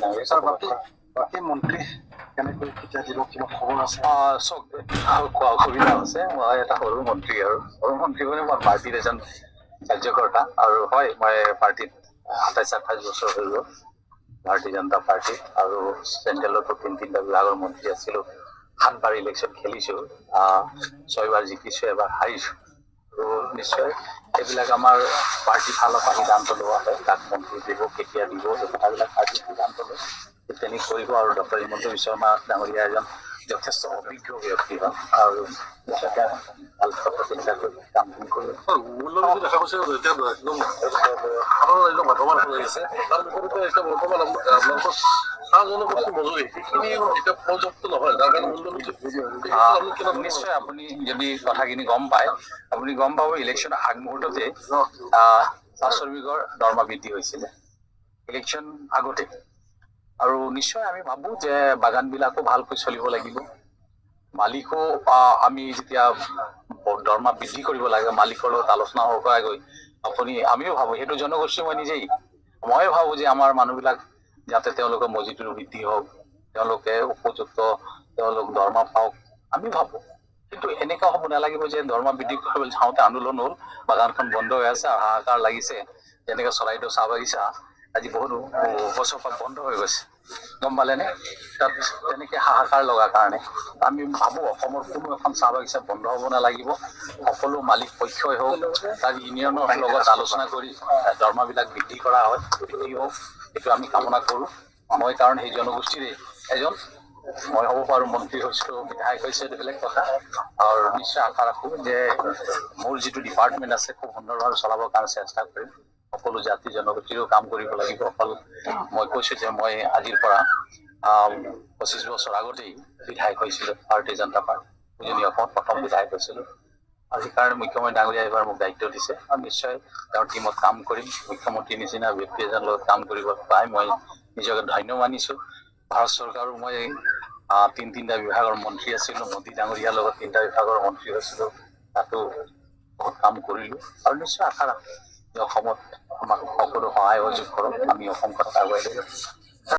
Sir বাকী মন্ত্ৰী কেনেকৈ কেতিয়া দিব কিবা খবৰ আছে? অসুবিধা আছে। মই এটা সৰু মন্ত্ৰী আৰু সৰু মন্ত্ৰী মানে মই পাৰ্টিৰ এজন কাৰ্যকৰ্তা আৰু হয় মই পাৰ্টিত ২৭-২৮ বছৰ হৈ গ'ল ভাৰতীয় জনতা পাৰ্টি আৰু চেন্ট্ৰেলতো ৩-৩টা বিভাগৰ মন্ত্ৰী আছিলো। ৭বাৰ ইলেকশ্যন খেলিছো, ৬বাৰ জিকিছো, এবাৰ হাৰিছো। আৰু নিশ্চয় এইবিলাক আমাৰ পাৰ্টি ফালৰ পৰা সিদ্ধান্ত লোৱা হয়, কাক মন্ত্ৰী দিব, কেতিয়া দিব, এই কথাবিলাক পাৰ্টিৰ সিদ্ধান্ত লয়। তেনেকৈ কৰিব। আৰু ডক্টৰ হিমন্ত বিশ্ব শৰ্মা ডাঙৰীয়া এজন যথেষ্ট অভিজ্ঞ ব্যক্তি হয় আৰু ভাল কথা চিন্তা কৰি কামখিনি কৰিব। মূল্যনীতি দেখা গৈছে এতিয়া একদম সাধাৰণ বৰ্তমান হৈছে তাৰ বিপৰীতে এতিয়া বৰ্তমান আপোনালোকৰ চাহ জনগোষ্ঠী মজুৰি সেইখিনি এতিয়া পৰ্যাপ্ত নহয়, যাৰ কাৰণে মূল্যনীতি নিশ্চয় আপুনি যদি কথাখিনি গম পায়, আপুনি গম পাব ইলেকশ্যনৰ আগমুহূৰ্ততে চাহ শ্ৰমিকৰ দৰমহা বৃদ্ধি হৈছিলে ইলেকশ্যন আগতে। আৰু নিশ্চয় আমি ভাবো যে বাগানবিলাকো ভালকৈ চলিব লাগিব। মালিকো আমি যেতিয়া দৰমহা বৃদ্ধি কৰিব লাগে মালিকৰ লগত আলোচনা কৰাকৈ আমিও ভাবো, সেইটো জনগোষ্ঠী মই ভাবো যে আমাৰ মানুহবিলাক যাতে তেওঁলোকৰ মজুৰিটো বৃদ্ধি হওক, তেওঁলোকে উপযুক্ত দৰমহা পাওক, আমি ভাবো। কিন্তু এনেকুৱা হ'ব নালাগিব যে দৰমহা বৃদ্ধি কৰিবলৈ যাওঁতে আন্দোলন হ'ল, বাগানখন বন্ধ হৈ আছে আৰু হাহাকাৰ লাগিছে। যেনেকে চৰাইদেউ চাহ বাগিচা আজি বহুত বছৰ পৰা বন্ধ হৈ গৈছে, গম পালেনে? তাত তেনেকে হাহাকাৰ লগাৰ কাৰণে আমি ভাবো অসমৰ কোনো এখন চাহ বাগিচা বন্ধ হ'ব নালাগিব। সকলো মালিক পক্ষই হওক তাৰ ইউনিয়নৰ লগত আলোচনা কৰি দৰমহাবিলাক বৃদ্ধি কৰা হয়, বৃদ্ধি হওক, এইটো আমি কামনা কৰো। মই কাৰণ সেই জনগোষ্ঠীৰে এজন, মই হ'ব পাৰো মন্ত্ৰী হৈছিলো, বিধায়ক হৈছে, এইটো বেলেগ কথা। আৰু নিশ্চয় আশা ৰাখো যে মোৰ যিটো ডিপাৰ্টমেণ্ট আছে খুব সুন্দৰভাৱে চলাবৰ কাৰণে চেষ্টা কৰিম। সকলো জাতি জনগোষ্ঠীৰো কাম কৰিব লাগিব। অকল মই কৈছো যে মই আজিৰ পৰা ২৫ বছৰ আগতেই বিধায়ক হৈছিলো ভাৰতীয় জনতা পাৰ্টি উজনি অসমত প্ৰথম বিধায়ক হৈছিলো। আৰু সেইকাৰণে মুখ্যমন্ত্ৰী ডাঙৰীয়া এইবাৰ মোক দায়িত্ব দিছে আৰু নিশ্চয় তেওঁৰ টীমত কাম কৰিম। মুখ্যমন্ত্ৰীৰ নিচিনা ব্যক্তি এজনৰ লগত কাম কৰিব পাই মই নিজকে ধন্য মানিছো। ভাৰত চৰকাৰো মই ৩-৩টা বিভাগৰ মন্ত্ৰী আছিলো, মোদী ডাঙৰীয়াৰ লগত 3টা বিভাগৰ মন্ত্ৰী হৈছিলো, তাতো বহুত কাম কৰিলো। আৰু নিশ্চয় আশা ৰাখো যে অসমত আমাক সকলো সহায় সহযোগ কৰক, আমি অসমখনক আগুৱাই লৈ যাম।